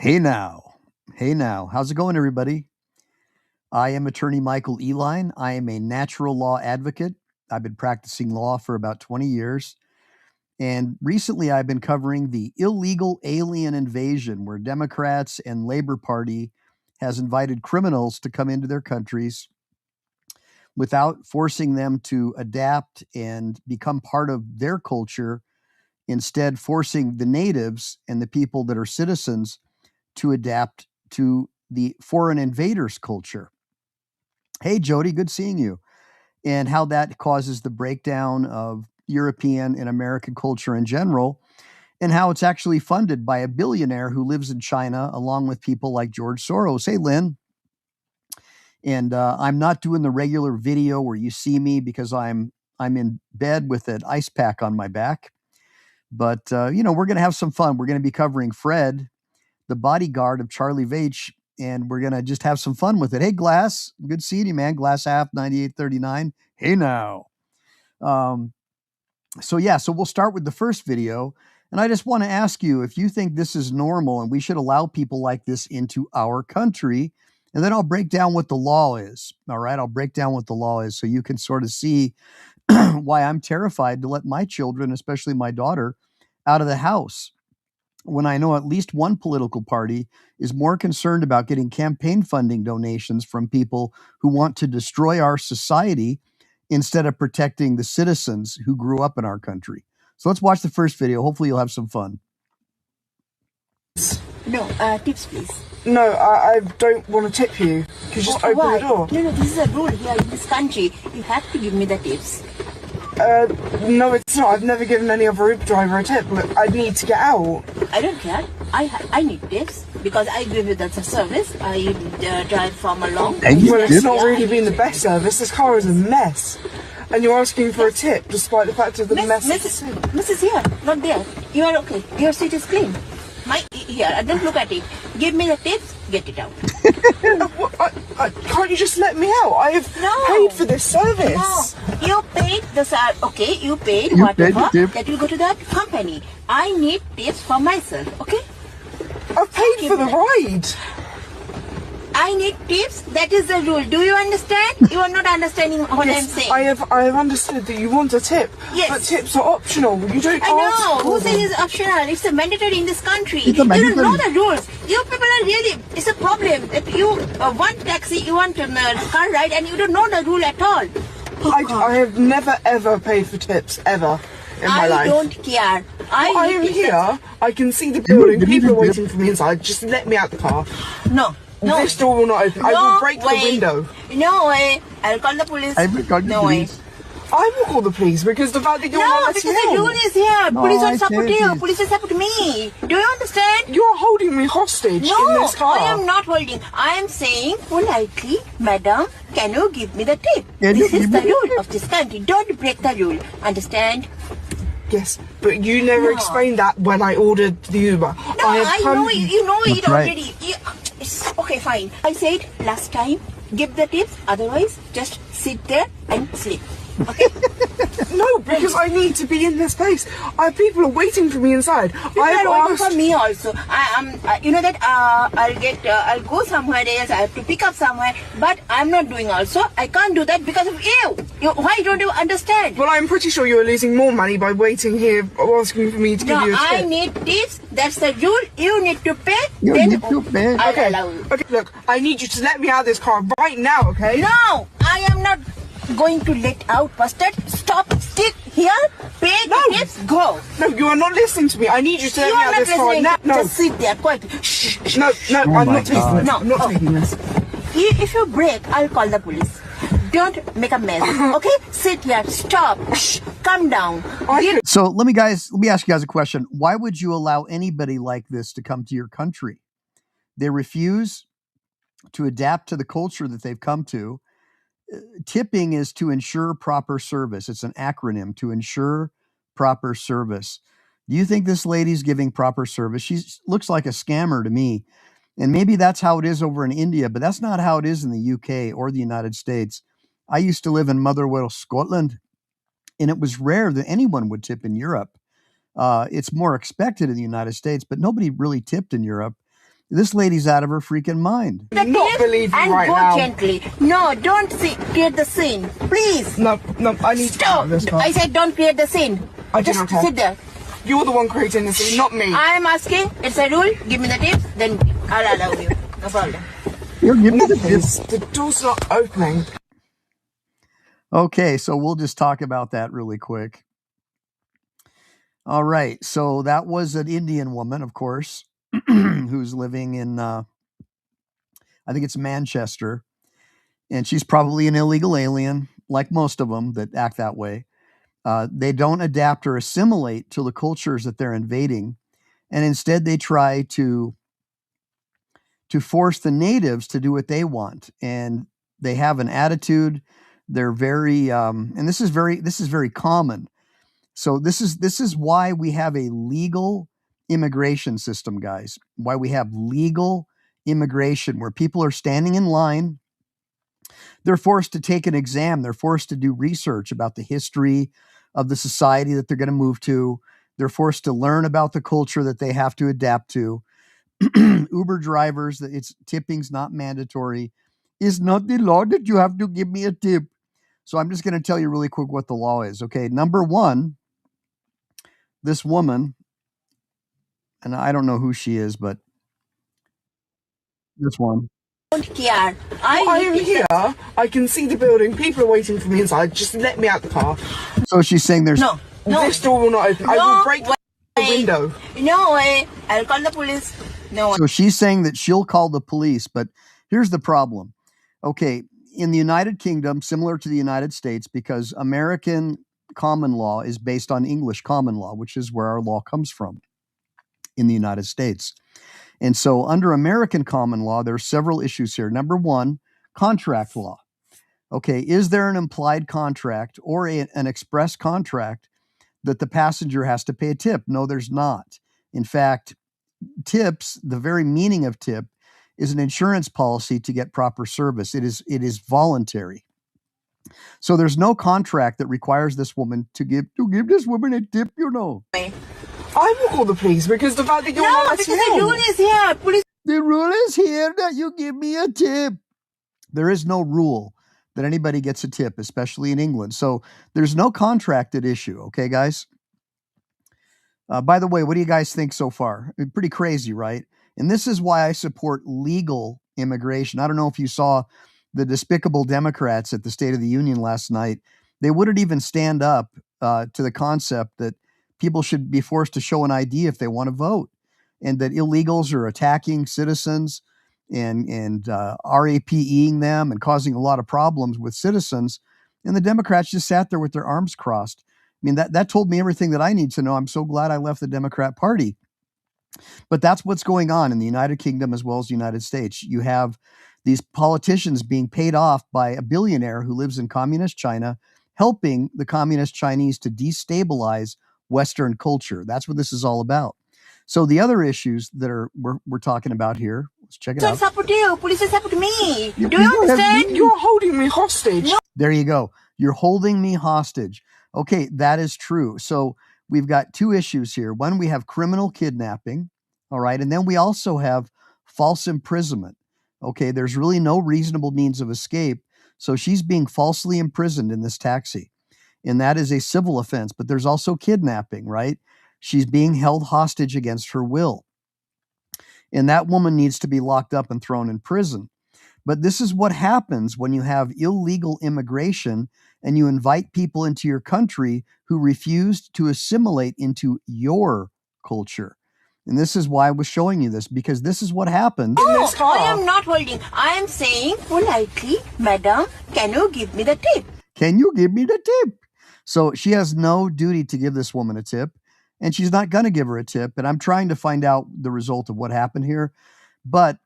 Hey now. Hey now. How's it going, everybody? I am attorney Michael Ehline. I am a natural law advocate. I've been practicing law for about 20 years. And recently I've been covering the illegal alien invasion, where Democrats and Labor Party has invited criminals to come into their countries without forcing them to adapt and become part of their culture, instead forcing the natives and the people that are citizens to adapt to the foreign invaders' culture. Hey, Jody, good seeing you. And how that causes the breakdown of European and American culture in general, and how it's actually funded by a billionaire who lives in China, along with people like George Soros. Hey, Lynn. And I'm not doing the regular video where you see me because I'm in bed with an ice pack on my back. But, we're going to have some fun. We're going to be covering Fred, the bodyguard of Charlie Veitch, and we're going to just have some fun with it. Hey, Glass, good seeing you, man. Glass half, 9839. Hey, now. So we'll start with the first video. And I just want to ask you if you think this is normal and we should allow people like this into our country. And then I'll break down what the law is. All right. I'll break down what the law is so you can sort of see why I'm terrified to let my children, especially my daughter, out of the house, when I know at least one political party is more concerned about getting campaign funding donations from people who want to destroy our society instead of protecting the citizens who grew up in our country. So let's watch the first video. Hopefully you'll have some fun. No, tips please. No, I don't want to tip you. Could you just open Why? the door? No, this is a rule here in this country. You have to give me the tips. No, it's not. I've never given any other Uber driver a tip. Look, I need to get out. I don't care. I need tips because I give you that service. I drive from a long Thank you. Well, it's Tip? not really been the best service. This car is a mess. And you're asking for a tip despite the fact of the mess. Mrs. here, not there. You are okay. Your seat is clean. Here, don't look at it. Give me the tips, get it out. Can't you just let me out? I have paid for this service. No, you paid the service. Okay, you paid You whatever paid the tip. that will go to that company. I need tips for myself, okay? I've paid for the ride. I need tips. That is the rule. Do you understand? You are not understanding what I'm saying. I have understood that you want a tip. Yes. But tips are optional. You don't I ask know. for Who them. says it's optional? It's a mandatory in this country. It's a You don't know mandatory. the rules. You people are really. It's a problem. If you want taxi, you want a car ride, and you don't know the rule at all. I have never ever paid for tips ever in my life. I don't care. I am need tips. here. I can see the building. give me People the are tip. waiting for me inside. Just let me out the car. No. No. This door will not open. I will break the window. No way. I'll call the police. I will call the no way. police. I will call the police because the fact that you're No, not because letting the me rule out. is here. No, Police I don't support said you. this. Police will support me. Do you understand? You're holding me hostage in No, this car. I am not holding. I am saying politely, madam, can you give me the tip? Can you This is give the me the rule tip? of this country. Don't break the rule. Understand? Yes, but you never No. explained that when I ordered the Uber. No, I know it. You know it That's right. already. Okay, fine. I said last time, give the tips. Otherwise, just sit there and sleep. Okay? No, because I need to be in this place. People are waiting for me inside. People are waiting for me also. You know that I'll go somewhere else. I have to pick up somewhere, but I'm not doing also. I can't do that because of you. Why don't you understand? Well, I'm pretty sure you're losing more money by waiting here asking for me to give No, you a I tip. need tips. That's the rule. You need to pay. You then need to pay. I'll Okay, allow you. okay, look, I need you to let me out of this car right now, okay? No, I am not going to let out bastard. Stop, stick here, pay No. the tips, go. No, you are not listening to me. I need you to let You me are out not of this car listening. now. No, Just sit there quietly. Shh, shh. no, I'm my not taking God. this. No, I'm not taking this. If you break, I'll call the police. Don't make a mess, okay? Sit here, stop, shh, calm down. So let me ask you guys a question. Why would you allow anybody like this to come to your country? They refuse to adapt to the culture that they've come to. Tipping is to ensure proper service. It's an acronym, to ensure proper service. Do you think this lady's giving proper service? She looks like a scammer to me. And maybe that's how it is over in India, but that's not how it is in the UK or the United States. I used to live in Motherwell, Scotland, and it was rare that anyone would tip in Europe. It's more expected in the United States, but nobody really tipped in Europe. This lady's out of her freaking mind. I do not believe you and right go now. gently. No, don't create the scene. Please. No, I need to Stop. out of this car. I said don't create the scene. I do Just not care. sit there. You're the one creating the scene, not me. I am asking. It's a rule. Give me the tips. Then I'll allow you. No problem. You're giving No, the please. The door's not opening. Okay, so we'll just talk about that really quick. All right, so that was an Indian woman, of course, who's living in, I think it's Manchester, and she's probably an illegal alien, like most of them that act that way. They don't adapt or assimilate to the cultures that they're invading, and instead they try to force the natives to do what they want, and they have an attitude. They're very, and this is very common. So this is why we have a legal immigration system, guys. Why we have legal immigration where people are standing in line. They're forced to take an exam. They're forced to do research about the history of the society that they're going to move to. They're forced to learn about the culture that they have to adapt to. Uber drivers, it's tipping's not mandatory. Is not the law that you have to give me a tip. So I'm just going to tell you really quick what the law is. Okay, number one, this woman, and I don't know who she is, but this one. Don't care. I am here. I can see the building. People are waiting for me inside. Just let me out the car. So she's saying there's No. This door will not open. I will break the window. No way. I'll call the police. No way. So she's saying that she'll call the police, but here's the problem. Okay, in the United Kingdom, similar to the United States, because American common law is based on English common law, which is where our law comes from in the United States. And so under American common law, there are several issues here. Number one, contract law. Okay, is there an implied contract or an express contract that the passenger has to pay a tip? No, there's not. In fact, tips, the very meaning of tip, is an insurance policy to get proper service. It is voluntary. So there's no contract that requires this woman to give this woman a tip, you know. I will call the police because the fact that you're not because the rule is here. Police. The rule is here that you give me a tip. There is no rule that anybody gets a tip, especially in England. So there's no contract at issue. Okay, guys? By the way, what do you guys think so far? Pretty crazy, right? And this is why I support legal immigration. I don't know if you saw the despicable Democrats at the State of the Union last night. They wouldn't even stand up to the concept that people should be forced to show an ID if they want to vote, and that illegals are attacking citizens and RAPEing them and causing a lot of problems with citizens. And the Democrats just sat there with their arms crossed. I mean, that told me everything that I need to know. I'm so glad I left the Democrat Party. But that's what's going on in the United Kingdom as well as the United States. You have these politicians being paid off by a billionaire who lives in communist China, helping the communist Chinese to destabilize Western culture. That's what this is all about. So the other issues that we're talking about here, let's check it out. Support you. Police support me. Do you understand? You're holding me hostage. No. There you go. You're holding me hostage. Okay, that is true. So we've got two issues here. One, we have criminal kidnapping, all right, and then we also have false imprisonment. Okay, there's really no reasonable means of escape. So she's being falsely imprisoned in this taxi, and that is a civil offense. But there's also kidnapping, right? She's being held hostage against her will, and that woman needs to be locked up and thrown in prison. But this is what happens when you have illegal immigration and you invite people into your country who refuse to assimilate into your culture. And this is why I was showing you this, because this is what happens. No, I am not holding. I am saying politely, Madam, can you give me the tip? Can you give me the tip? So she has no duty to give this woman a tip, and she's not going to give her a tip. And I'm trying to find out the result of what happened here. But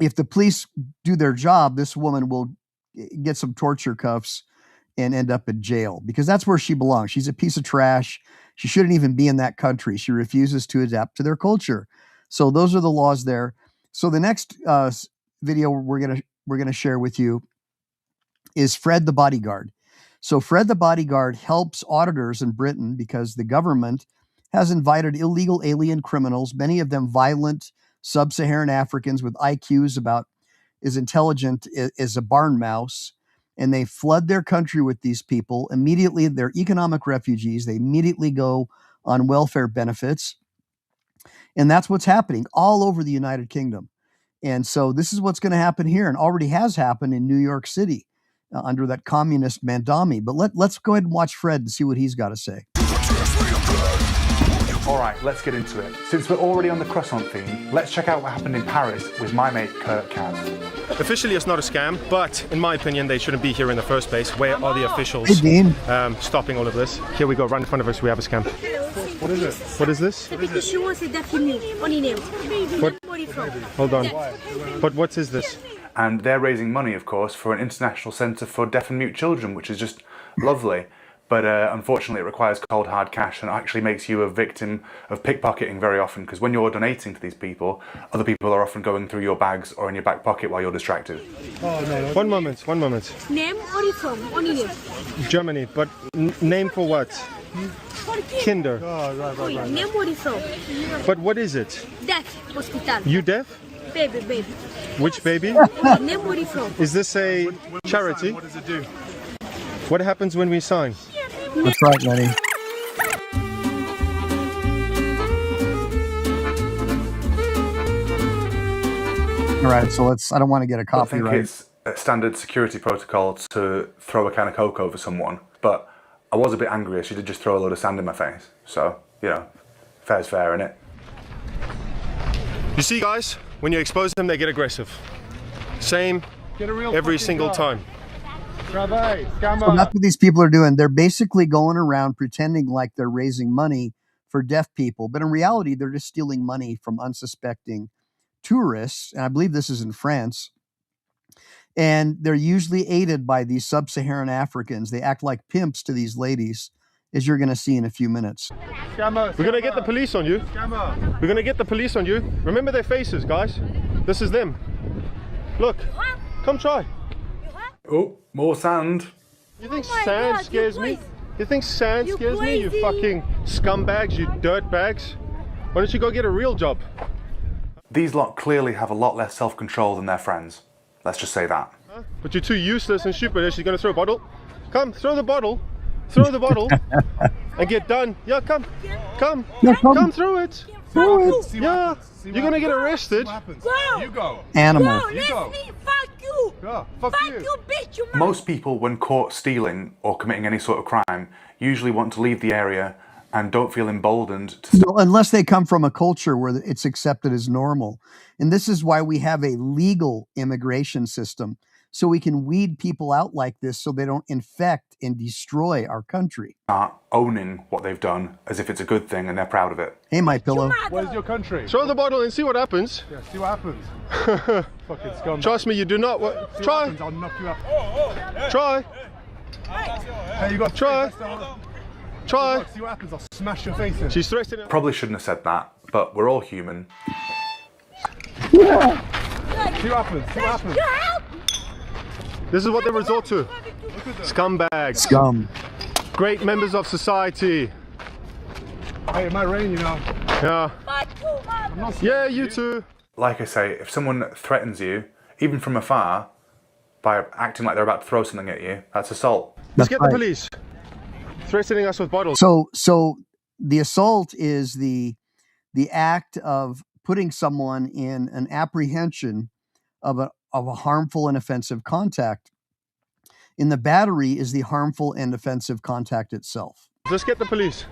if the police do their job, this woman will get some torture cuffs and end up in jail, because that's where she belongs. She's a piece of trash. She shouldn't even be in that country. She refuses to adapt to their culture. So those are the laws there. So the next video we're gonna share with you is Fred the Bodyguard. So Fred the Bodyguard helps auditors in Britain because the government has invited illegal alien criminals, many of them violent sub-Saharan Africans with IQs about as intelligent as a barn mouse, and they flood their country with these people. Immediately, they're economic refugees. They immediately go on welfare benefits. And that's what's happening all over the United Kingdom. And so this is what's going to happen here, and already has happened in New York City under that communist Mandami. But let's go ahead and watch Fred and see what he's got to say. All right, let's get into it. Since we're already on the croissant theme, let's check out what happened in Paris with my mate Kurt Kaz. Officially, it's not a scam, but in my opinion, they shouldn't be here in the first place. Where are the officials stopping all of this? Here we go, right in front of us, we have a scam. What is it? What is this? Hold on. But what is this? And they're raising money, of course, for an international centre for deaf and mute children, which is just lovely. But unfortunately, it requires cold, hard cash and actually makes you a victim of pickpocketing very often, because when you're donating to these people, other people are often going through your bags or in your back pocket while you're distracted. Oh, no. One moment. Name or from? Only name. Germany, but name for what? Kinder. Oh, right. Name or from? But what is it? Deaf hospital. You deaf? Baby. Which baby? Name or from? Is this a charity? What does it do? What happens when we sign? That's right, Lenny. All right, so I don't want to get a I copyright. think it's a standard security protocol to throw a can of Coke over someone, but I was a bit angry as she did just throw a load of sand in my face. So, fair's fair, innit? You see, guys, when you expose them, they get aggressive. Same every single time. So that's what these people are doing. They're basically going around pretending like they're raising money for deaf people, but in reality, they're just stealing money from unsuspecting tourists. And I believe this is in France. And they're usually aided by these sub-Saharan Africans. They act like pimps to these ladies, as you're going to see in a few minutes. We're going to get the police on you. We're going to get the police on you. Remember their faces, guys. This is them. Look, come try. Oh, more sand. You think sand scares me? You think sand scares me, you fucking scumbags, you dirtbags? Why don't you go get a real job? These lot clearly have a lot less self-control than their friends. Let's just say that. But you're too useless and stupid. She's going to throw a bottle. Come, throw the bottle. Throw the bottle and get done. Yeah, come through it. Yeah, you're going to get arrested. You go. Animal. Go. Fuck you. Yeah, Fuck you, bitch. You Most people, when caught stealing or committing any sort of crime, usually want to leave the area and don't feel emboldened to No, unless they come from a culture where it's accepted as normal. And this is why we have a legal immigration system, so we can weed people out like this so they don't infect and destroy our country. start owning what they've done as if it's a good thing and they're proud of it. Hey, my pillow. Where's your country? Throw the bottle and see what happens. Yeah, see what happens. Fucking scum. Trust me, you do not. Try. I'll knock you out. Try. Hey, you got Try. Try. See what happens. I'll smash your face in. She's threatening. Probably shouldn't have said that, but we're all human. See what happens. See what happens. This is what they resort to. Scumbags. Scum. Great members of society. Hey, it might rain, you know. Yeah. Yeah, you too. Like I say, if someone threatens you, even from afar, by acting like they're about to throw something at you, that's assault. Let's get the police. Threatening us with bottles. So the assault is the act of putting someone in an apprehension of a harmful and offensive contact. In the battery is the harmful and offensive contact itself. Let's get the police.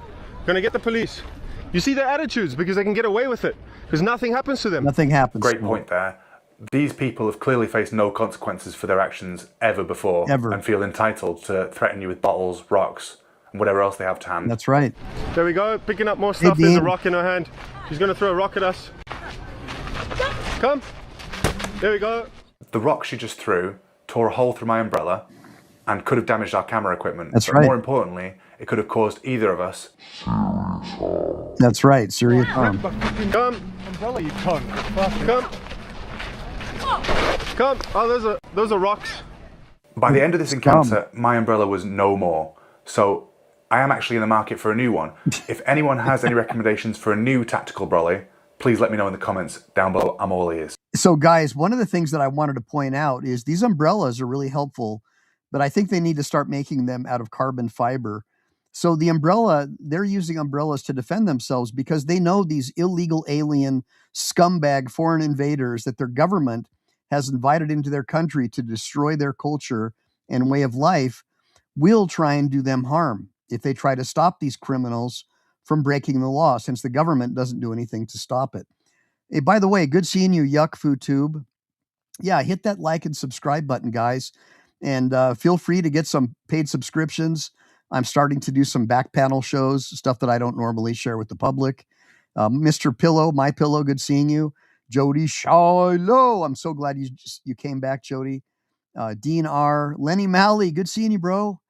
Gonna get the police. You see their attitudes because they can get away with it because nothing happens to them. Nothing happens. Great point there. These people have clearly faced no consequences for their actions ever before. Ever. And feel entitled to threaten you with bottles, rocks, and whatever else they have to hand. That's right. There we go, picking up more stuff. Hey, There's a Dean. rock in her hand. She's gonna throw a rock at us. Come. There we go. The rock she just threw tore a hole through my umbrella and could have damaged our camera equipment. That's but right. more importantly, it could have caused either of us. That's right. Serious harm. Come. Umbrella, you cunt. Come. Come. Oh, those are rocks. By the end of this encounter, my umbrella was no more. So I am actually in the market for a new one. If anyone has any recommendations for a new tactical brolly, please let me know in the comments down below. I'm all ears. So guys, one of the things that I wanted to point out is these umbrellas are really helpful, but I think they need to start making them out of carbon fiber. So the umbrella, they're using umbrellas to defend themselves because they know these illegal alien scumbag foreign invaders that their government has invited into their country to destroy their culture and way of life will try and do them harm if they try to stop these criminals from breaking the law, since the government doesn't do anything to stop it. Hey, by the way, good seeing you, Yuck FooTube. Yeah, hit that like and subscribe button, guys. And feel free to get some paid subscriptions. I'm starting to do some back panel shows, stuff that I don't normally share with the public. Mr. Pillow, My Pillow, good seeing you. Jody Shiloh, I'm so glad you came back, Jody. Dean R. Lenny Malley, good seeing you, bro.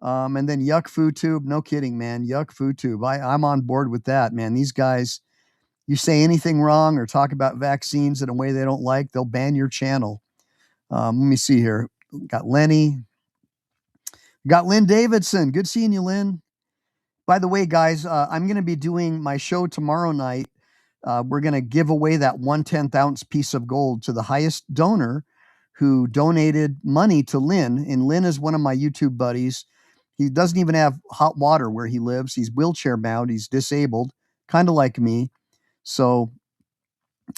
And then Yuck FooTube, no kidding, man. Yuck FooTube, I'm on board with that, man. These guys, you say anything wrong or talk about vaccines in a way they don't like, they'll ban your channel. Let me see here. Got Lenny. Got Lynn Davidson. Good seeing you, Lynn. By the way, guys, I'm going to be doing my show tomorrow night. We're going to give away that 1/10 ounce piece of gold to the highest donor who donated money to Lynn. And Lynn is one of my YouTube buddies. He doesn't even have hot water where he lives. He's wheelchair bound. He's disabled, kind of like me. So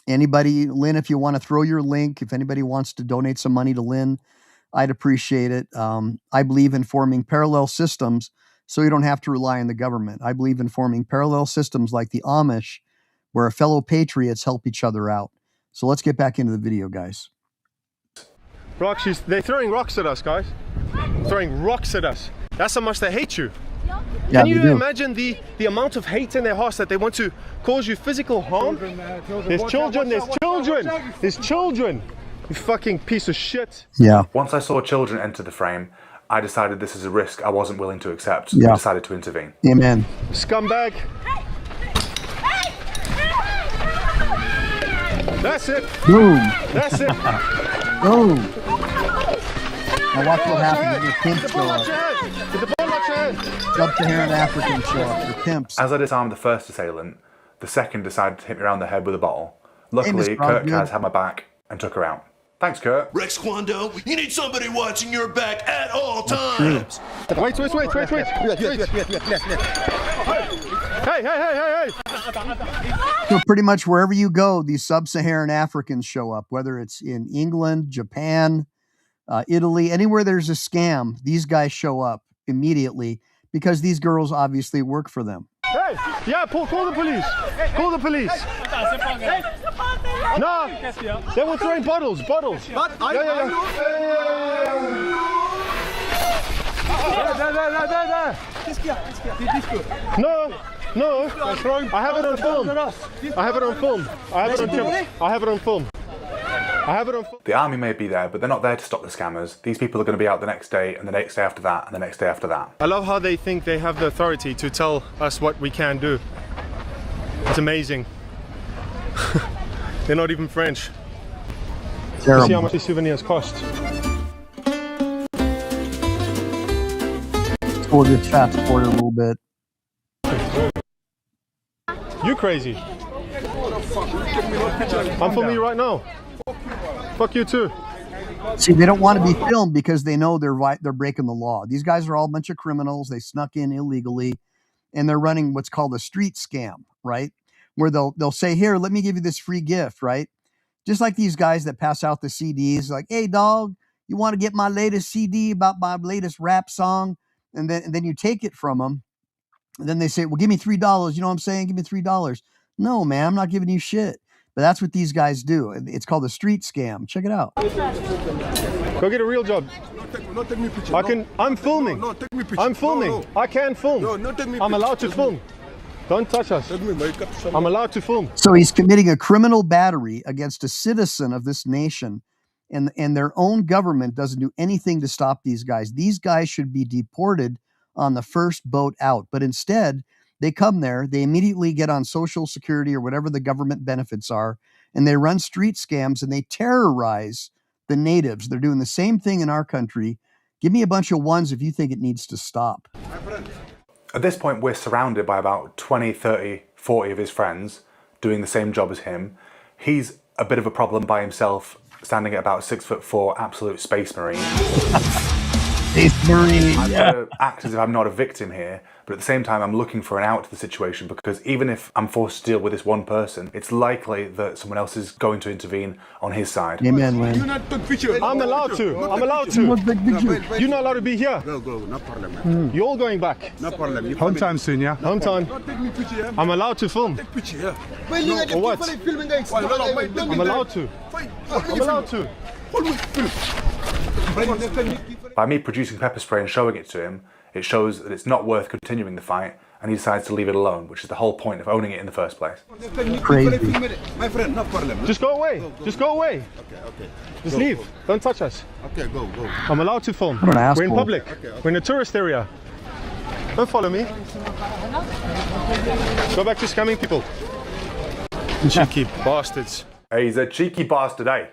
anybody, Lynn, if you want to throw your link, if anybody wants to donate some money to Lynn, I'd appreciate it. I believe in forming parallel systems so you don't have to rely on the government. I believe in forming parallel systems like the Amish, where fellow patriots help each other out. So let's get back into the video, guys. Rocks, they're throwing rocks at us, guys. Throwing rocks at us. That's how much they hate you. Yeah, Can you imagine the amount of hate in their hearts that they want to cause you physical harm? There's children, there's children, there's children. You fucking piece of shit. Yeah. Once I saw children enter the frame, I decided this is a risk I wasn't willing to accept. Yeah. I decided to intervene. Amen. Scumbag. That's it. Boom. That's it. Boom. Now watch what happens. Your pimps show up. Sub-Saharan Africans show up. Your pimps. As I disarmed the first assailant, the second decided to hit me around the head with a bottle. Luckily, Kurt Kaz had my back and took her out. Thanks, Kurt. Rex Kwando, you need somebody watching your back at all times. Wait. Hey. So pretty much wherever you go, these sub-Saharan Africans show up, whether it's in England, Japan, Italy, anywhere there's a scam, these guys show up immediately because these girls obviously work for them. Hey, yeah, call the police. Call the police. No, they were throwing bottles. Yeah. No. I have it on film. The army may be there, but they're not there to stop the scammers. These people are going to be out the next day, and the next day after that, and the next day after that. I love how they think they have the authority to tell us what we can do. It's amazing. They're not even French. Terrible. See how much these souvenirs cost. We'll just fast forward a little bit. You crazy. I'm filming you right now. Fuck you too. See, they don't want to be filmed because they know they're breaking the law. These guys are all a bunch of criminals. They snuck in illegally, and they're running what's called a street scam, right? Where they'll say, "Here, let me give you this free gift," right? Just like these guys that pass out the CDs, like, "Hey, dog, you want to get my latest CD about my latest rap song?" And then you take it from them. And then they say, "Well, give me $3. You know what I'm saying? Give me $3. No, man, I'm not giving you shit. But that's what these guys do. It's called a street scam. Check it out. Go get a real job. I'm filming. No, take me picture. I'm filming. No. I can film. No, take me I'm picture. allowed to film. Don't touch us. Take me, make up some. I'm allowed to film. So he's committing a criminal battery against a citizen of this nation, and their own government doesn't do anything to stop these guys. These guys should be deported on the first boat out, but instead they come there, they immediately get on Social Security or whatever the government benefits are, and they run street scams and they terrorize the natives. They're doing the same thing in our country. Give me a bunch of ones if you think it needs to stop. At this point, we're surrounded by about 20, 30, 40 of his friends. doing the same job as him. He's a bit of a problem by himself, standing at about 6'4", absolute space marine. Space marine. I've got to act as if I'm not a victim here, but at the same time I'm looking for an out to the situation, because even if I'm forced to deal with this one person, it's likely that someone else is going to intervene on his side. Amen, man. I'm allowed to. I'm allowed to. You're not allowed to be here. Go, no problem. You're all going back. No problem. Home time soon, yeah? Home time. I'm allowed to film. Or what? I'm allowed to. I'm allowed to. By me producing pepper spray and showing it to him, it shows that it's not worth continuing the fight, and he decides to leave it alone, which is the whole point of owning it in the first place. Crazy. My friend, no problem. Just go away. Just go away. Okay. Just leave. Don't touch us. Okay, go. I'm allowed to film. What an asshole. We're in public. We're in a tourist area. Don't follow me. Go back to scamming people. Cheeky bastards. Hey, he's a cheeky bastard, eh?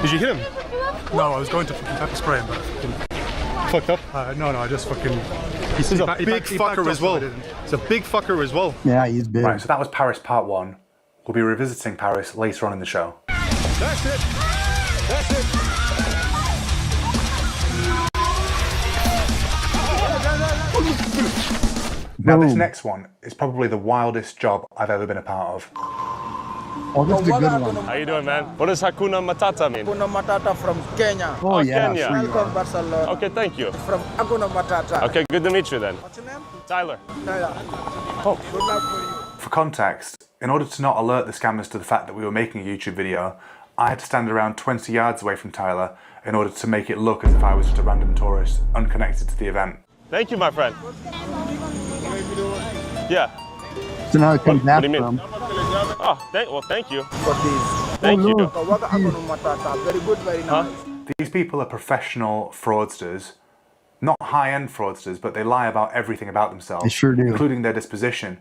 Did you hit him? No, I was going to fucking pepper spray him, but Fucked up. no, I just fucking. He's a big fucker as well. He's a big fucker as well. Yeah, he's big. Right, so that was Paris Part 1. We'll be revisiting Paris later on in the show. That's it. That's it. Now this Boom. next one is probably the wildest job I've ever been a part of. Oh, this is a good one. How you doing, man? What does Hakuna Matata mean? Hakuna Matata from Kenya. Oh, yeah. Kenya. Sure you Welcome are. Barcelona. Okay, thank you. From Hakuna Matata. Okay, good to meet you then. What's your name? Tyler. Tyler. Oh. Good luck for you. For context, in order to not alert the scammers to the fact that we were making a YouTube video, I had to stand around 20 yards away from Tyler in order to make it look as if I was just a random tourist, unconnected to the event. Thank you, my friend. Yeah. So now it comes What do you after mean? him. Oh, thank you. For this. Thank you. Lord. Waka Hakuna Matata. Very good, very nice. These people are professional fraudsters, not high-end fraudsters, but they lie about everything about themselves, They sure do. including their disposition.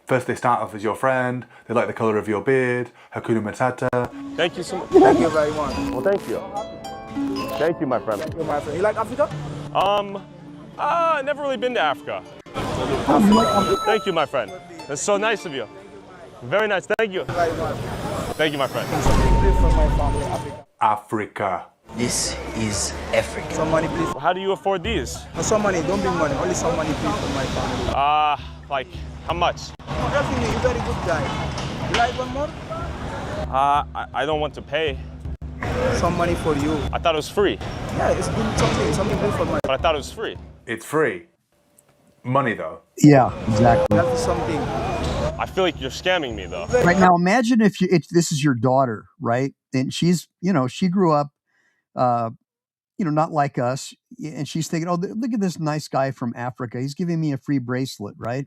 First they start off as your friend, they like the colour of your beard, Hakuna Matata. Thank you so much. Thank you very much. Well, thank you. Thank you, my friend. You're my friend. You like Africa? Never really been to Africa. Thank you, my friend. That's so nice of you. Very nice. Thank you. Very much. Thank you, my friend. Somebody please from my family, Africa. Africa. This is Africa. Some money, please. How do you afford these? No, some money. Don't bring money. Only some money, please, from my family. Like, how much? Definitely, you're very good guy. You like one more? I don't want to pay. Some money for you. I thought it was free, Yeah, it's good something. Something good for my. but I thought it was free. It's free. Money though. Yeah, exactly. That is something. I feel like you're scamming me, though. Right now, imagine if this is your daughter, right? And she's, she grew up, not like us, and she's thinking, oh, look at this nice guy from Africa. He's giving me a free bracelet, right?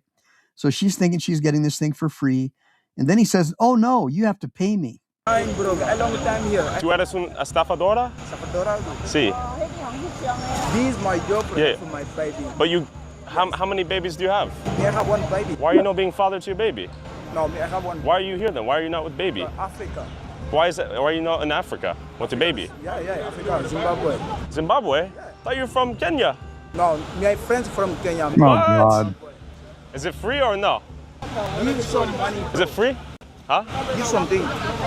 So she's thinking she's getting this thing for free, and then he says, oh no, you have to pay me. I'm broke. A long time here. Tú eres una estafadora? Salvador. Sí. This is my job Yeah. for my baby. But how many babies do you have? Me, I have one baby. Why are you not being father to your baby? No, me, I have one. Why are you here then? Why are you not with baby? Africa. Why are you not in Africa with your baby? Yeah, Africa, Zimbabwe. Zimbabwe? Thought you were from Kenya. No, my friends from Kenya. Oh God. Is it free or no? Give some money. Is it free? Huh? Give something.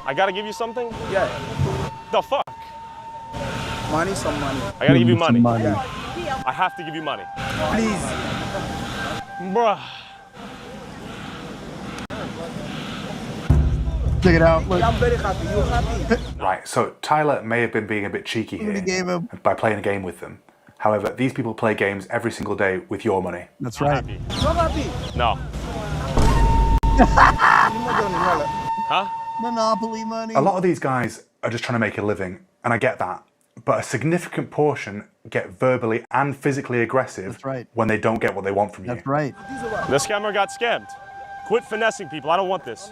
I gotta give you something? Yeah. The fuck? Money, some money. I gotta give you money. Yeah. I have to give you money. Please. Bruh. Check it out. Look. I'm very happy. You happy? Right, so Tyler may have been being a bit cheeky here by playing a game with them. However, these people play games every single day with your money. That's right. Happy. You're happy? No. Huh? Monopoly money. A lot of these guys are just trying to make a living, and I get that. But a significant portion get verbally and physically aggressive That's right. when they don't get what they want from you. That's right. The scammer got scammed. Quit finessing people. I don't want this.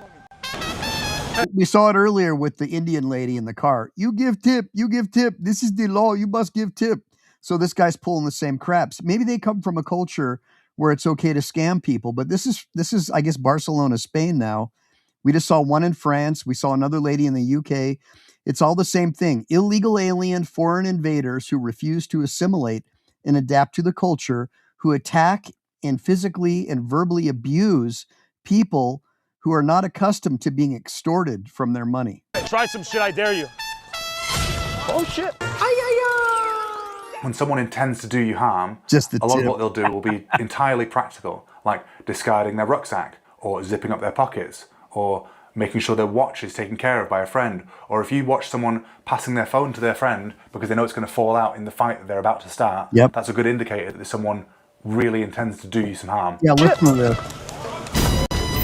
We saw it earlier with the Indian lady in the car. You give tip. You give tip. This is the law. You must give tip. So this guy's pulling the same craps. Maybe they come from a culture where it's okay to scam people, but this is I guess Barcelona, Spain now. We just saw one in France. We saw another lady in the UK. It's all the same thing. Illegal alien foreign invaders who refuse to assimilate and adapt to the culture, who attack and physically and verbally abuse people who are not accustomed to being extorted from their money. Try some shit, I dare you. Oh shit. When someone intends to do you harm, Just the a lot tip. of what they'll do will be entirely practical, like discarding their rucksack, or zipping up their pockets, or making sure their watch is taken care of by a friend. Or if you watch someone passing their phone to their friend because they know it's going to fall out in the fight that they're about to start, Yep. that's a good indicator that someone really intends to do you some harm. Yeah, listen to this.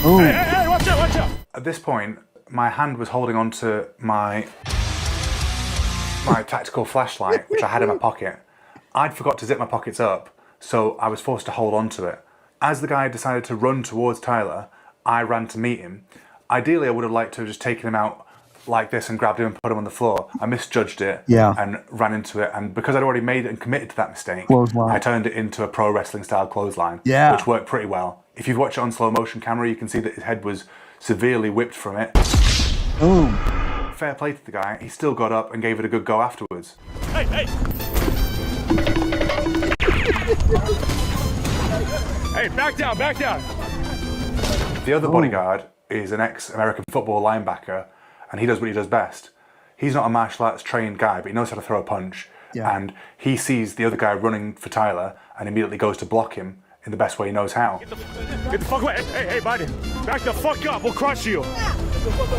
Oh. Hey, watch out, watch out. At this point, my hand was holding onto my tactical flashlight, which I had in my pocket. I'd forgot to zip my pockets up, so I was forced to hold on to it. As the guy decided to run towards Tyler, I ran to meet him. Ideally, I would have liked to have just taken him out like this and grabbed him and put him on the floor. I misjudged it and ran into it, and because I'd already made it and committed to that mistake, I turned it into a pro wrestling style clothesline, which worked pretty well. If you watch it on slow motion camera, you can see that his head was severely whipped from it. Boom. Fair play to the guy, he still got up and gave it a good go afterwards. Hey, hey. Hey, back down, back down. The other bodyguard is an ex-American football linebacker, and he does what he does best. He's not a martial arts trained guy, but he knows how to throw a punch. And he sees the other guy running for Tyler and immediately goes to block him in the best way he knows how. Get the fuck away. Hey, buddy. Back the fuck up. We'll crush you.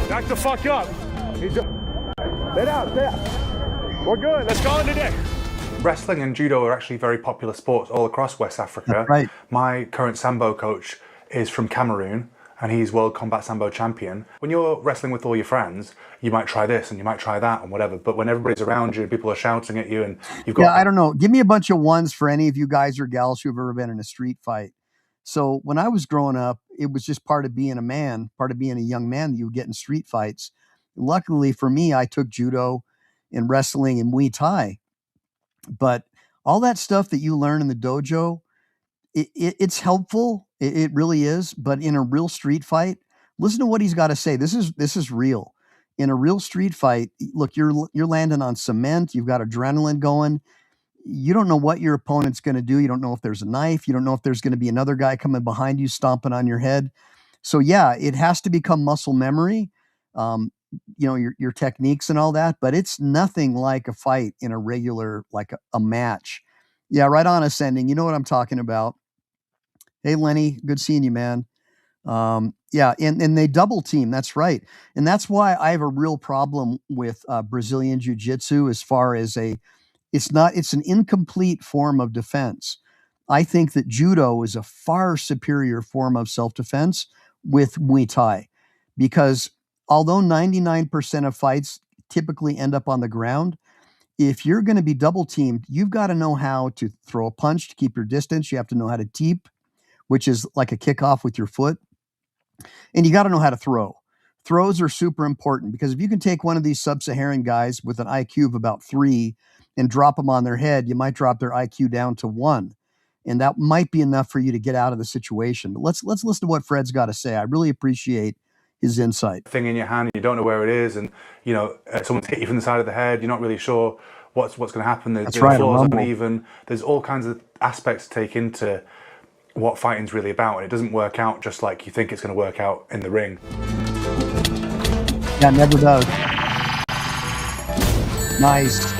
Back the fuck up. Lay down, stay out. We're good. Let's call it a day. Wrestling and judo are actually very popular sports all across West Africa. That's right. My current Sambo coach is from Cameroon, and he's World Combat Sambo champion. When you're wrestling with all your friends, you might try this and you might try that and whatever, but when everybody's around you and people are shouting at you and you've got... Yeah, I don't know. Give me a bunch of ones for any of you guys or gals who've ever been in a street fight. So when I was growing up, it was just part of being a man, part of being a young man that you would get in street fights. Luckily for me, I took judo and wrestling and Muay Thai. But all that stuff that you learn in the dojo, it's helpful. It really is. But in a real street fight, listen to what he's got to say. This is real. In a real street fight, look, you're landing on cement. You've got adrenaline going. You don't know what your opponent's going to do. You don't know if there's a knife. You don't know if there's going to be another guy coming behind you stomping on your head. So yeah, it has to become muscle memory. Your techniques and all that, but it's nothing like a fight in a regular, like a match. Yeah, right on, Ascending. You know what I'm talking about. Hey, Lenny, good seeing you, man. Yeah, and they double team. That's right. And that's why I have a real problem with Brazilian Jiu-Jitsu as far as it's an incomplete form of defense. I think that judo is a far superior form of self-defense with Muay Thai, because although 99% of fights typically end up on the ground, if you're going to be double teamed, you've got to know how to throw a punch to keep your distance. You have to know how to teep, which is like a kickoff with your foot. And you got to know how to throw. Throws are super important, because if you can take one of these sub-Saharan guys with an IQ of about 3 and drop them on their head, you might drop their IQ down to 1. And that might be enough for you to get out of the situation. But let's listen to what Fred's got to say. I really appreciate his insight. Thing in your hand, you don't know where it is, and someone's hit you from the side of the head. You're not really sure what's going to happen. The floor's uneven. There's all kinds of aspects to take into what fighting's really about, and it doesn't work out just like you think it's going to work out in the ring. Yeah, it never does. Nice.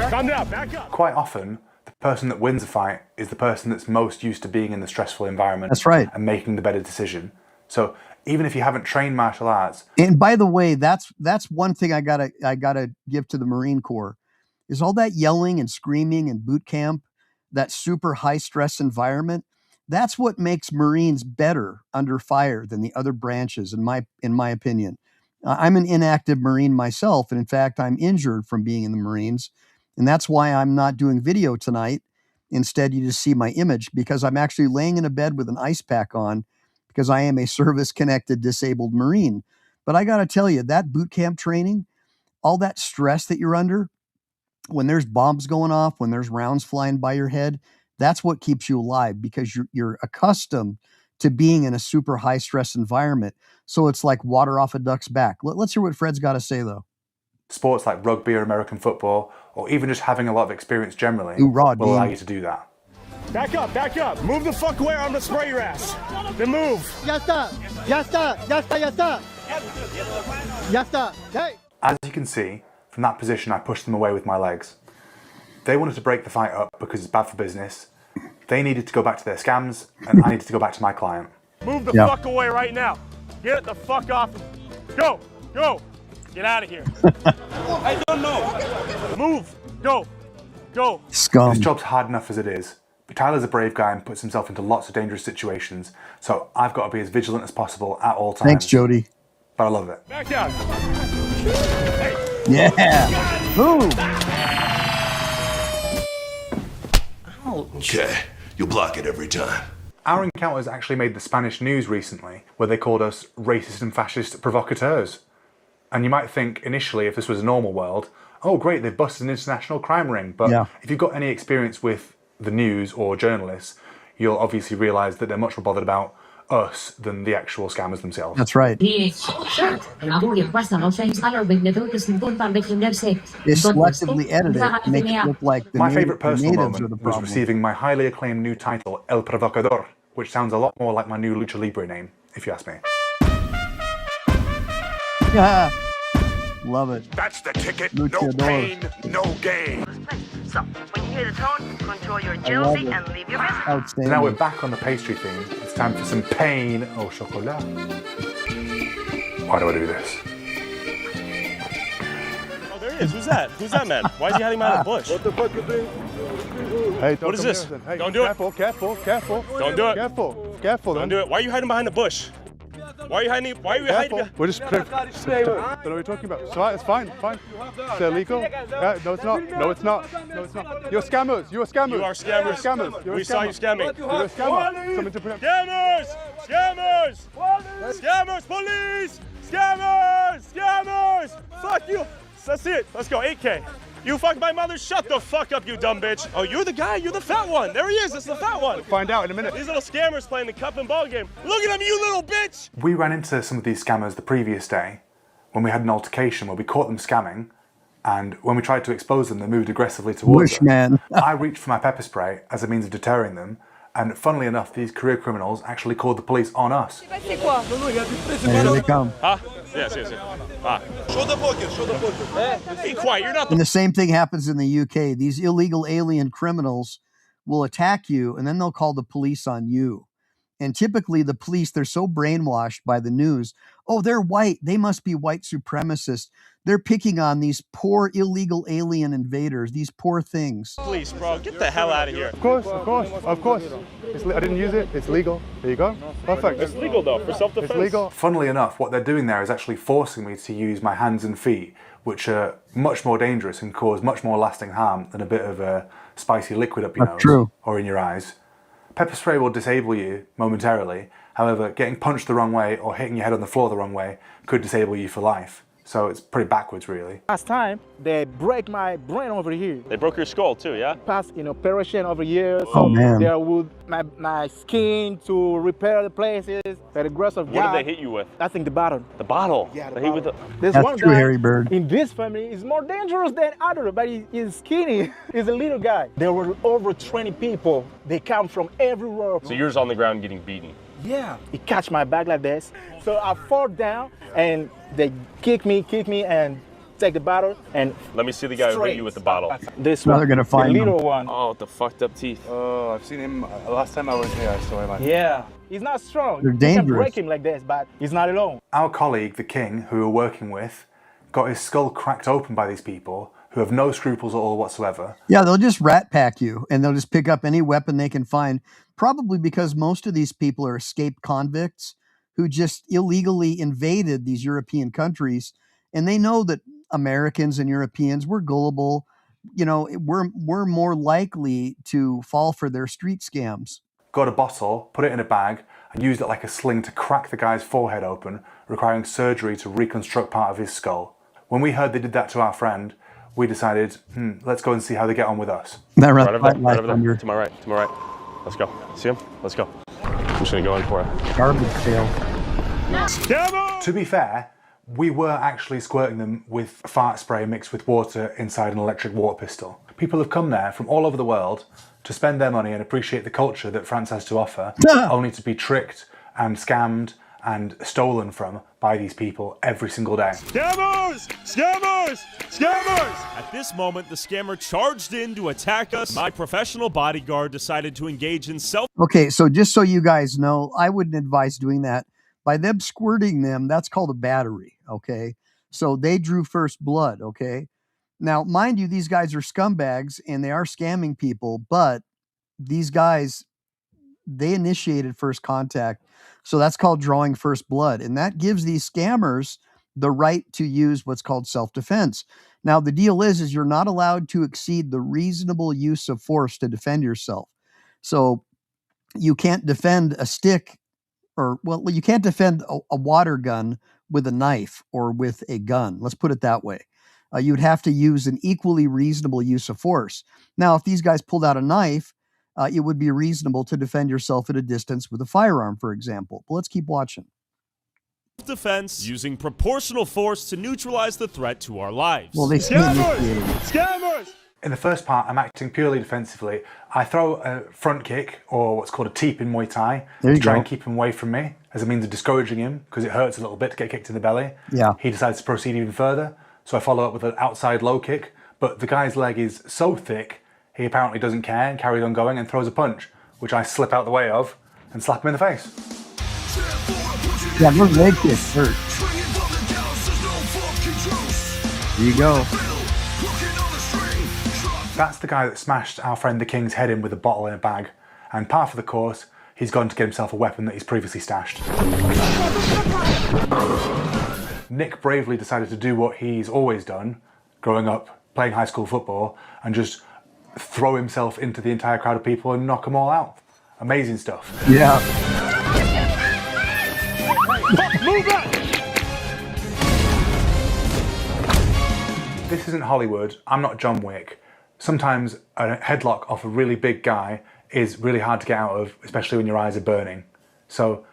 Calm down, back up. Quite often, the person that wins a fight is the person that's most used to being in the stressful environment. That's right. And making the better decision. So even if you haven't trained martial arts. And by the way, that's one thing I gotta give to the Marine Corps, is all that yelling and screaming and boot camp, that super high stress environment. That's what makes Marines better under fire than the other branches, in my opinion. I'm an inactive Marine myself, and in fact, I'm injured from being in the Marines. And that's why I'm not doing video tonight. Instead, you just see my image, because I'm actually laying in a bed with an ice pack on, because I am a service-connected disabled Marine. But I got to tell you, that boot camp training, all that stress that you're under, when there's bombs going off, when there's rounds flying by your head, that's what keeps you alive, because you're accustomed to being in a super high-stress environment. So it's like water off a duck's back. Let's hear what Fred's got to say, though. Sports like rugby or American football, or even just having a lot of experience generally, will allow you to do that. Back up, back up. Move the fuck away or I'm gonna spray your ass. Then move. As you can see, from that position I pushed them away with my legs. They wanted to break the fight up because it's bad for business. They needed to go back to their scams, and I needed to go back to my client. Move the fuck away right now. Get the fuck off. Go, go. Get out of here. I don't know. Move, go, go. Scum. This job's hard enough as it is, but Tyler's a brave guy and puts himself into lots of dangerous situations, so I've got to be as vigilant as possible at all times. Thanks, Jody. But I love it. Back down. Yeah. Ooh. Okay, you'll block it every time. Our encounters actually made the Spanish news recently, where they called us racist and fascist provocateurs. And you might think initially, if this was a normal world, oh great, they've busted an international crime ring. But if you've got any experience with the news or journalists, you'll obviously realise that they're much more bothered about us than the actual scammers themselves. That's right. It's selectively edited to make it look like the My favourite personal natives are the moment was problem. receiving my highly acclaimed new title, El Provocador, which sounds a lot more like my new Lucha Libre name, if you ask me. Yeah. Love it. That's the ticket. Luchador. No pain, no gain. So, when you hear the tone, control your jealousy and leave your business. Outstanding. So now we're back on the pastry theme. It's time for some pain au chocolat. Why do I do this? Oh, there he is. Who's that? Who's that man? Why is he hiding behind a bush? What the fuck you doing? Hey, What is this? Hey, Don't do it. Careful, careful, careful. Don't do it. Careful, careful. Don't do it. Why are you hiding behind the bush? Why are you hiding? Why are you hiding? Careful. We're just don't know what you're talking about. It's fine, fine. It's illegal. No, it's not. No, it's not. No, it's not. You're scammers. You're scammers. You are scammers. You're scammers. You're We a saw you scammer. scamming. You're a scammer. Someone to protect. Scammers! Scammers! Scammers! Police! Scammers! Scammers! Fuck you! That's it. Let's go. 8K. You fuck my mother. Shut the fuck up, you dumb bitch. Oh, you're the guy. You're the fat one. There he is. It's the fat one. Find out in a minute. These little scammers playing the cup and ball game. Look at him, you little bitch. We ran into some of these scammers the previous day when we had an altercation where we caught them scamming, and when we tried to expose them, they moved aggressively towards us. Man. I reached for my pepper spray as a means of deterring them, and funnily enough, these career criminals actually called the police on us. Here they come. Huh? Yes. Ah. Show the pocket, show the pocket. Be quiet, you're not And the same thing happens in the UK. These illegal alien criminals will attack you, and then they'll call the police on you. And typically the police, they're so brainwashed by the news. Oh, they're white. They must be white supremacists. They're picking on these poor illegal alien invaders, these poor things. Police, bro. Get the hell out of here. Of course. I didn't use it. It's legal. There you go. Perfect. It's legal, though, for self-defense. It's legal. Funnily enough, what they're doing there is actually forcing me to use my hands and feet, which are much more dangerous and cause much more lasting harm than a bit of a spicy liquid up your nose or in your eyes. Pepper spray will disable you momentarily. However, getting punched the wrong way or hitting your head on the floor the wrong way could disable you for life. So it's pretty backwards, really. Last time, they break my brain over here. They broke your skull, too, yeah? Passed in operation over here. Oh, man. They would my skin to repair the places. By the grace of God. What did they hit you with? I think the bottle. The bottle? Yeah, they hit with the... There's That's one true, guy Harry Bird. in this family is more dangerous than other, but he's skinny. He's a little guy. There were over 20 people. They come from everywhere. So you're just on the ground getting beaten? Yeah. He catch my back like this. So I fall down and they kick me and take the bottle and let me see the guy who hit you with the bottle. This Now one, they're gonna find the little him. one. Oh, with the fucked up teeth. Oh, I've seen him last time I was here. I saw him. Yeah. He's not strong. They're You can dangerous. break him like this, but he's not alone. Our colleague, the King, who we're working with, got his skull cracked open by these people who have no scruples at all whatsoever. Yeah, they'll just rat pack you, and they'll just pick up any weapon they can find, probably because most of these people are escaped convicts who just illegally invaded these European countries, and they know that Americans and Europeans, we're gullible. You know, we're more likely to fall for their street scams. Got a bottle, put it in a bag, and used it like a sling to crack the guy's forehead open, requiring surgery to reconstruct part of his skull. When we heard they did that to our friend, we decided, let's go and see how they get on with us. That Right over there. To my right. Let's go. See him? Let's go. I'm just gonna go in for it. Garbage sale. To be fair, we were actually squirting them with fart spray mixed with water inside an electric water pistol. People have come there from all over the world to spend their money and appreciate the culture that France has to offer, only to be tricked and scammed and stolen from by these people every single day. Scammers! Scammers! Scammers! At this moment, the scammer charged in to attack us. My professional bodyguard decided to engage in Okay, so just so you guys know, I wouldn't advise doing that. By them squirting them, that's called a battery, okay? So they drew first blood, okay? Now, mind you, these guys are scumbags and they are scamming people, but these guys, they initiated first contact. So that's called drawing first blood. And that gives these scammers the right to use what's called self-defense. Now, the deal is you're not allowed to exceed the reasonable use of force to defend yourself. So you can't defend a stick or, well, you can't defend a water gun with a knife or with a gun. Let's put it that way. You'd have to use an equally reasonable use of force. Now, if these guys pulled out a knife, it would be reasonable to defend yourself at a distance with a firearm, for example. But let's keep watching. Self-defense using proportional force to neutralize the threat to our lives. Well, they Scammers! Scammers! In the first part, I'm acting purely defensively. I throw a front kick, or what's called a teep in Muay Thai, to try and keep him away from me as a means of discouraging him, because it hurts a little bit to get kicked in the belly. Yeah. He decides to proceed even further, so I follow up with an outside low kick, but the guy's leg is so thick, he apparently doesn't care and carries on going and throws a punch, which I slip out the way of and slap him in the face. Yeah, those leg kicks hurt. There you go. That's the guy that smashed our friend the King's head in with a bottle in a bag, and par for the course, he's gone to get himself a weapon that he's previously stashed. Nick bravely decided to do what he's always done, growing up, playing high school football, and just throw himself into the entire crowd of people and knock them all out. Amazing stuff. Yeah. Move back! This isn't Hollywood. I'm not John Wick. Sometimes a headlock off a really big guy is really hard to get out of, especially when your eyes are burning. So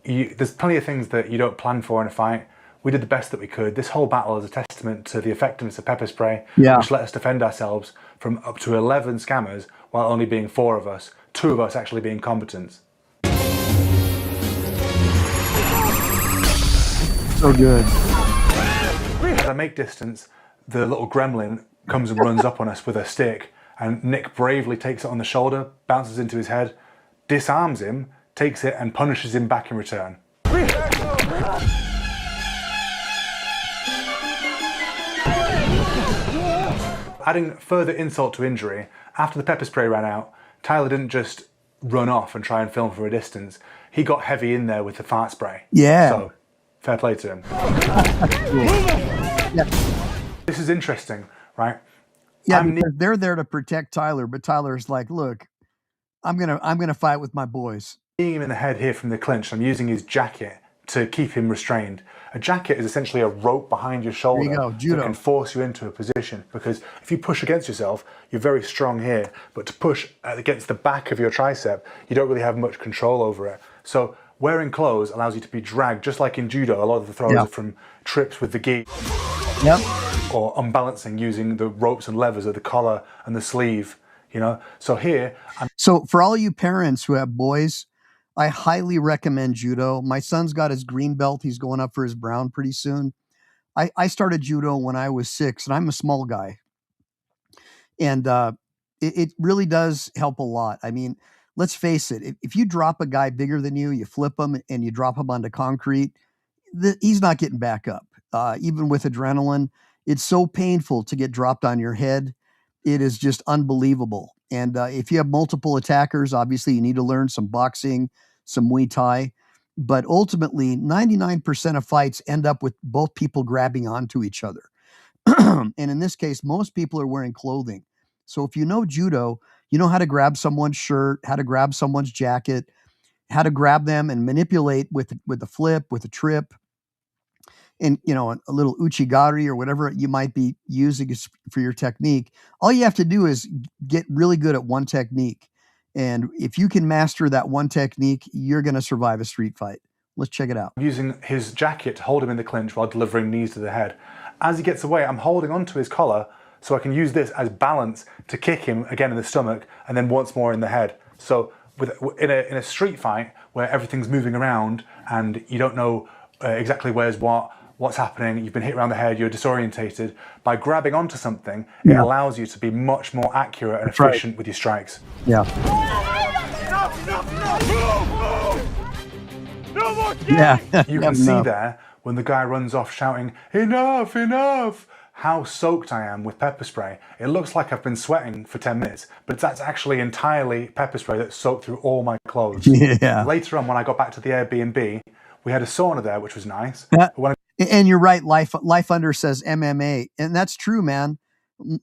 there's plenty of things that you don't plan for in a fight. We did the best that we could. This whole battle is a testament to the effectiveness of pepper spray, which let us defend ourselves from up to 11 scammers while only being 4 of us, 2 of us actually being combatants. So good. As I make distance, the little gremlin comes and runs up on us with a stick, and Nick bravely takes it on the shoulder, bounces into his head, disarms him, takes it and punishes him back in return. Adding further insult to injury, after the pepper spray ran out, Tyler didn't just run off and try and film from a distance. He got heavy in there with the fart spray. Yeah. So, fair play to him. This is interesting, right? Yeah, because they're there to protect Tyler, but Tyler's like, look, I'm gonna fight with my boys. Being him in the head here from the clinch, I'm using his jacket to keep him restrained. A jacket is essentially a rope behind your shoulder that can force you into a position, because if you push against yourself, you're very strong here, but to push against the back of your tricep, you don't really have much control over it. So wearing clothes allows you to be dragged, just like in judo. A lot of the throws are from trips with the gi, or unbalancing using the ropes and levers of the collar and the sleeve, you know. So here, so for all you parents who have boys, I highly recommend judo. My son's got his green belt. He's going up for his brown pretty soon. I started judo when I was 6, and I'm a small guy. And it really does help a lot. I mean, let's face it. If you drop a guy bigger than you, you flip him and you drop him onto concrete, he's not getting back up. Even with adrenaline, it's so painful to get dropped on your head. It is just unbelievable. And if you have multiple attackers, obviously you need to learn some boxing, some Muay Thai. But ultimately, 99% of fights end up with both people grabbing onto each other. And in this case, most people are wearing clothing. So if you know judo, you know how to grab someone's shirt, how to grab someone's jacket, how to grab them and manipulate with a flip, with a trip, and, you know, a little uchigari or whatever you might be using for your technique. All you have to do is get really good at one technique. And if you can master that one technique, you're going to survive a street fight. Let's check it out. Using his jacket to hold him in the clinch while delivering knees to the head. As he gets away, I'm holding onto his collar so I can use this as balance to kick him again in the stomach and then once more in the head. So in a street fight where everything's moving around and you don't know exactly where's what's happening, you've been hit around the head, you're disorientated, by grabbing onto something, it allows you to be much more accurate and efficient with your strikes. Yeah. You can see there when the guy runs off shouting, "Enough, enough," how soaked I am with pepper spray. It looks like I've been sweating for 10 minutes, but that's actually entirely pepper spray that's soaked through all my clothes. Yeah. Later on, when I got back to the Airbnb, we had a sauna there, which was nice. And you're right, Life Under says MMA, and that's true, man.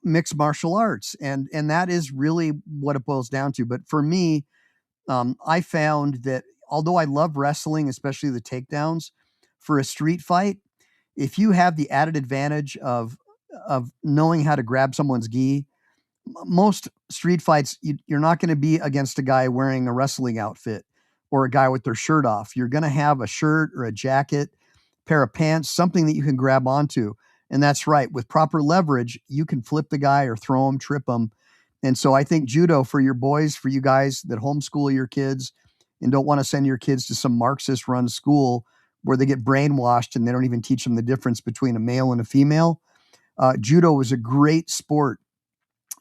Mixed martial arts, and that is really what it boils down to. But for me, I found that although I love wrestling, especially the takedowns, for a street fight, if you have the added advantage of knowing how to grab someone's gi, most street fights, you're not going to be against a guy wearing a wrestling outfit or a guy with their shirt off. You're going to have a shirt or a jacket, pair of pants, something that you can grab onto. And that's right. With proper leverage, you can flip the guy or throw him, trip him. And so I think judo for your boys, for you guys that homeschool your kids and don't want to send your kids to some Marxist run school where they get brainwashed and they don't even teach them the difference between a male and a female. Judo is a great sport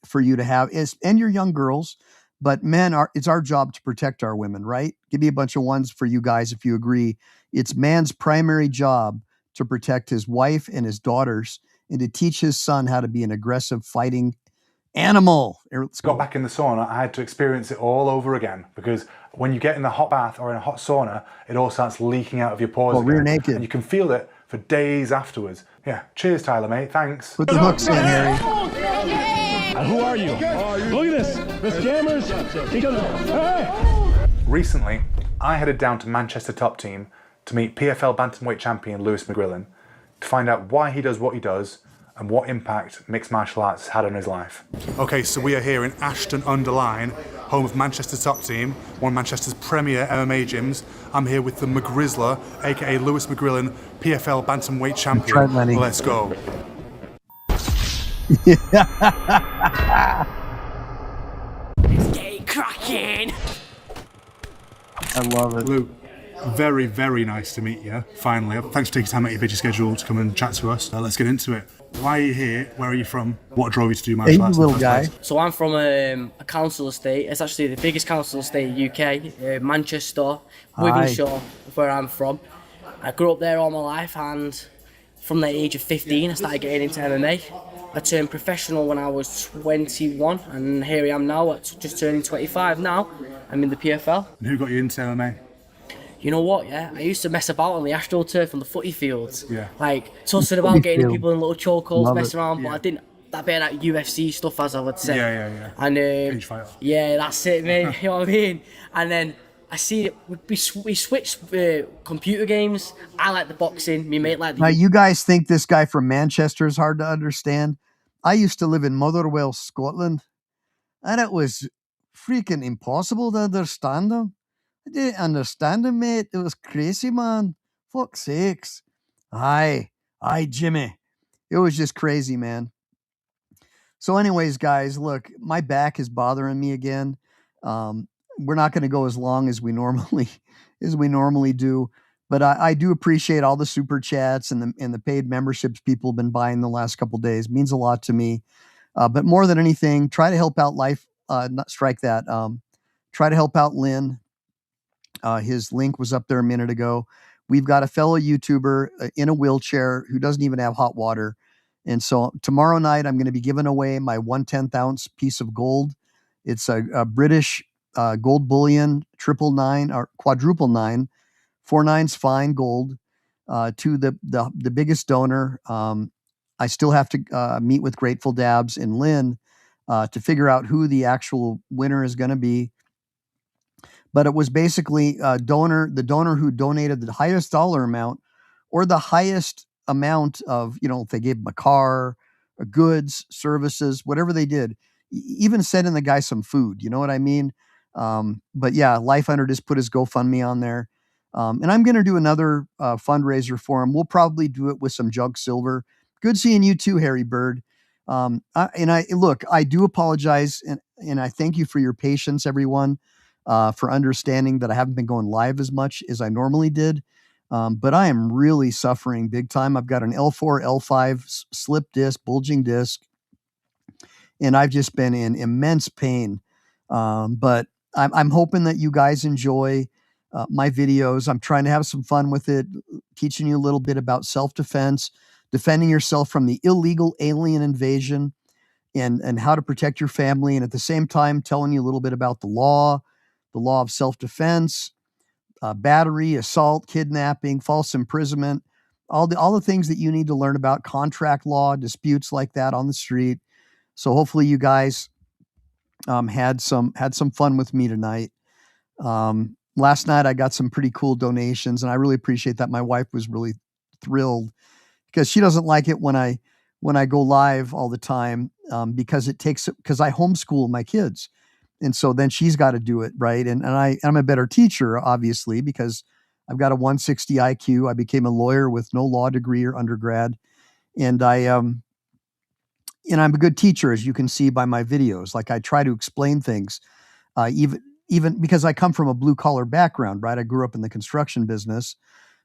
for you to have, and your young girls, but men it's our job to protect our women, right? Give me a bunch of ones for you guys if you agree. It's man's primary job to protect his wife and his daughters and to teach his son how to be an aggressive fighting animal. Got back in the sauna, I had to experience it all over again, because when you get in the hot bath or in a hot sauna, it all starts leaking out of your pores again. Rear naked. And you can feel it for days afterwards. Yeah, cheers Tyler, mate, thanks. Put the hooks in, Harry. Who are you? Look at this, the scammers. Hey! Recently, I headed down to Manchester Top Team to meet PFL bantamweight champion Lewis McGrillen to find out why he does what he does and what impact mixed martial arts has had on his life. Okay, so we are here in Ashton-under-Lyne, home of Manchester Top Team, one of Manchester's premier MMA gyms. I'm here with the McGrizzler, aka Lewis McGrillen, PFL bantamweight champion. Let's go. Stay cracking. I love it. Lou, very, very nice to meet you, finally. Thanks for taking time out of your busy schedule to come and chat to us. Let's get into it. Why are you here? Where are you from? What drove you to do martial arts? Little guy. So I'm from a council estate. It's actually the biggest council estate in the UK, Manchester, Wivenshaw, where I'm from. I grew up there all my life, and from the age of 15 I started getting into MMA. I turned professional when I was 21, and here I am now, just turning 25 now. I'm in the PFL. And who got you into MMA? You know what, yeah? I used to mess about on the AstroTurf on the footy fields. Yeah. Like, tussing about, getting people in little chokeholds, messing around, Yeah. but I didn't, that bit of that UFC stuff, as I would say. Yeah. And, Cage fighter. yeah, that's it, mate, you know what I mean? And then I see it, we switched computer games. I like the boxing, my mate like the... Now, you guys think this guy from Manchester is hard to understand? I used to live in Motherwell, Scotland, and it was freaking impossible to understand him. I didn't understand him, mate. It was crazy, man. Fuck's sakes. Aye, Jimmy. It was just crazy, man. So anyways, guys, look, my back is bothering me again. We're not going to go as long as we normally do, but I do appreciate all the super chats and the paid memberships people have been buying the last couple of days. It means a lot to me. But more than anything, try to help out try to help out Lynn. His link was up there a minute ago. We've got a fellow YouTuber in a wheelchair who doesn't even have hot water. And so tomorrow night, I'm going to be giving away my 1/10 ounce piece of gold. It's a British gold bullion, 999 or quadruple 9, 4 nines fine gold to the biggest donor. I still have to meet with Grateful Dabs and Lynn to figure out who the actual winner is going to be. But it was basically the donor who donated the highest dollar amount or the highest amount of, if they gave him a car, goods, services, whatever they did, even sending the guy some food, you know what I mean? But yeah, Life Under just put his GoFundMe on there. And I'm going to do another fundraiser for him. We'll probably do it with some jug silver. Good seeing you too, Harry Bird. I do apologize, and I thank you for your patience, everyone, for understanding that I haven't been going live as much as I normally did. But I am really suffering big time. I've got an L4, L5 slip disc, bulging disc, and I've just been in immense pain. But I'm hoping that you guys enjoy my videos. I'm trying to have some fun with it, teaching you a little bit about self-defense, defending yourself from the illegal alien invasion, and how to protect your family. And at the same time, telling you a little bit about the law of self-defense, battery, assault, kidnapping, false imprisonment, all the things that you need to learn about, contract law, disputes like that on the street. So hopefully you guys had some fun with me tonight. Last night I got some pretty cool donations, and I really appreciate that. My wife was really thrilled because she doesn't like it when I go live all the time, because I homeschool my kids. And so then she's got to do it, right? And I'm a better teacher, obviously, because I've got a 160 IQ. I became a lawyer with no law degree or undergrad, and I'm a good teacher, as you can see by my videos. Like, I try to explain things, even because I come from a blue collar background, right? I grew up in the construction business,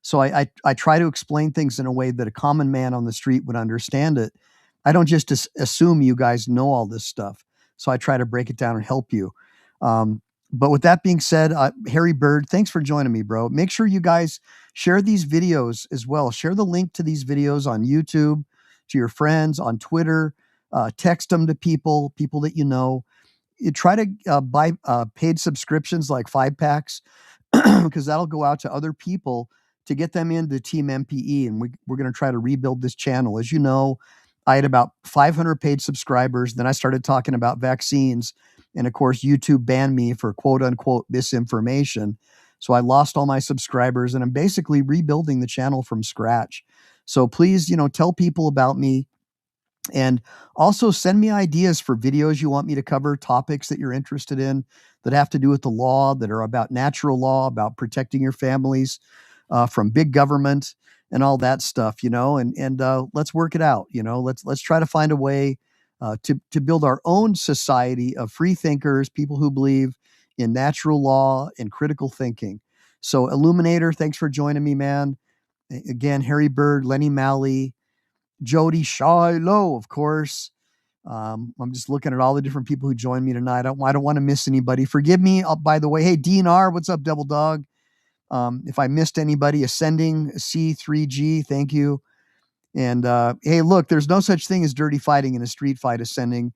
so I try to explain things in a way that a common man on the street would understand it. I don't just assume you guys know all this stuff. So I try to break it down and help you. But with that being said, Harry Bird, thanks for joining me, bro. Make sure you guys share these videos as well. Share the link to these videos on YouTube, to your friends, on Twitter. Text them to people that you know. You try to buy paid subscriptions like 5-packs, because that'll go out to other people to get them into Team MPE. And we're going to try to rebuild this channel. As you know, I had about 500 paid subscribers. Then I started talking about vaccines. And of course, YouTube banned me for quote unquote misinformation. So I lost all my subscribers, and I'm basically rebuilding the channel from scratch. So please, tell people about me, and also send me ideas for videos you want me to cover, topics that you're interested in that have to do with the law, that are about natural law, about protecting your families from big government and all that stuff, and let's work it out. Let's try to find a way to build our own society of free thinkers, people who believe in natural law and critical thinking. So Illuminator, thanks for joining me, man. Again, Harry Bird, Lenny Malley, Jody Shiloh, of course. I'm just looking at all the different people who joined me tonight. I don't want to miss anybody. Forgive me. By the way, hey, DNR, what's up, Devil Dog? If I missed anybody, Ascending C3G, thank you. And hey, look, there's no such thing as dirty fighting in a street fight, Ascending.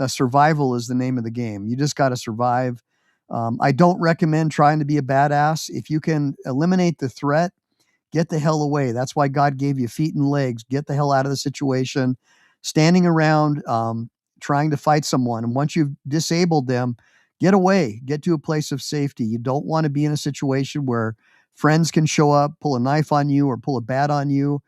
Survival is the name of the game. You just got to survive. I don't recommend trying to be a badass. If you can eliminate the threat, get the hell away. That's why God gave you feet and legs. Get the hell out of the situation. Standing around trying to fight someone, and once you've disabled them, get away. Get to a place of safety. You don't want to be in a situation where friends can show up, pull a knife on you, or pull a bat on you,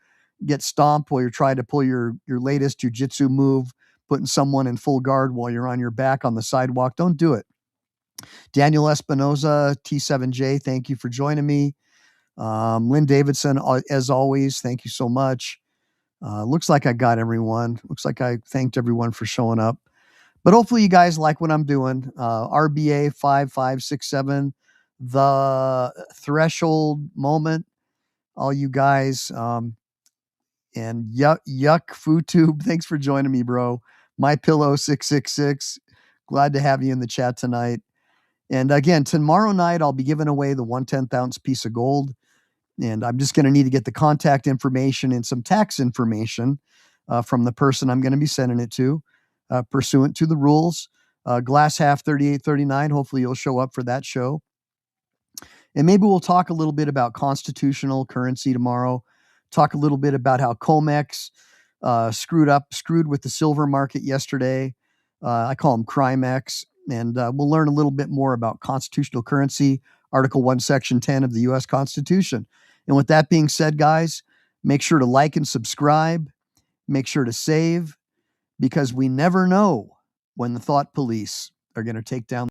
get stomped while you're trying to pull your latest jujitsu move, putting someone in full guard while you're on your back on the sidewalk. Don't do it. Daniel Espinoza, T7J, thank you for joining me. Lynn Davidson, as always, thank you so much. Looks like I got everyone. Looks like I thanked everyone for showing up. But hopefully you guys like what I'm doing. RBA 5567, the threshold moment. All you guys. And Yuck FoodTube, thanks for joining me, bro. My Pillow 666, glad to have you in the chat tonight. And again, tomorrow night I'll be giving away the 1/10 ounce piece of gold. And I'm just going to need to get the contact information and some tax information from the person I'm going to be sending it to, pursuant to the rules. Glass half 3839. Hopefully you'll show up for that show. And maybe we'll talk a little bit about constitutional currency tomorrow. Talk a little bit about how COMEX screwed with the silver market yesterday. I call them CRIMEX. And we'll learn a little bit more about constitutional currency, Article 1, Section 10 of the U.S. Constitution. And with that being said, guys, make sure to like and subscribe. Make sure to save, because we never know when the thought police are going to take down